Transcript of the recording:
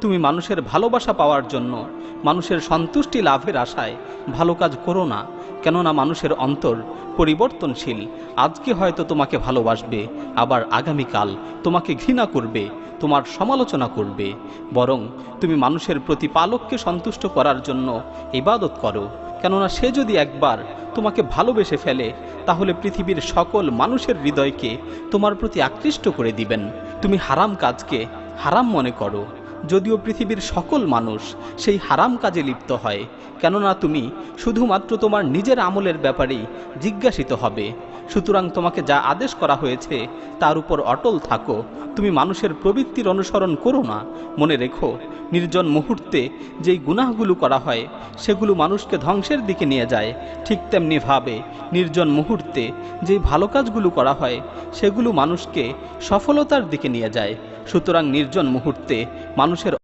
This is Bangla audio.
তুমি মানুষের ভালোবাসা পাওয়ার জন্য, মানুষের সন্তুষ্টি লাভের আশায় ভালো কাজ করো না। কেননা মানুষের অন্তর পরিবর্তনশীল। আজকে হয়তো তোমাকে ভালোবাসবে, আবার আগামীকাল তোমাকে ঘৃণা করবে, তোমার সমালোচনা করবে। বরং তুমি মানুষের প্রতিপালককে সন্তুষ্ট করার জন্য ইবাদত করো। কেননা সে যদি একবার তোমাকে ভালোবেসে ফেলে, তাহলে পৃথিবীর সকল মানুষের হৃদয়কে তোমার প্রতি আকৃষ্ট করে দিবেন। তুমি হারাম কাজকে হারাম মনে করো, যদিও পৃথিবীর সকল মানুষ সেই হারাম কাজে লিপ্ত হয়। কেননা তুমি শুধুমাত্র তোমার নিজের আমলের ব্যাপারেই জিজ্ঞাসিত হবে। সুতরাং তোমাকে যা আদেশ করা হয়েছে তার উপর অটল থাকো। তুমি মানুষের প্রবৃত্তির অনুসরণ করো না। মনে রেখো, নির্জন মুহূর্তে যেই গুনাহগুলো করা হয় সেগুলো মানুষকে ধ্বংসের দিকে নিয়ে যায়, ঠিক তেমনিভাবে নির্জন মুহূর্তে যেই ভালো কাজগুলো করা হয় সেগুলো মানুষকে সফলতার দিকে নিয়ে যায়। সুতরাং নির্জন মুহূর্তে মানুষের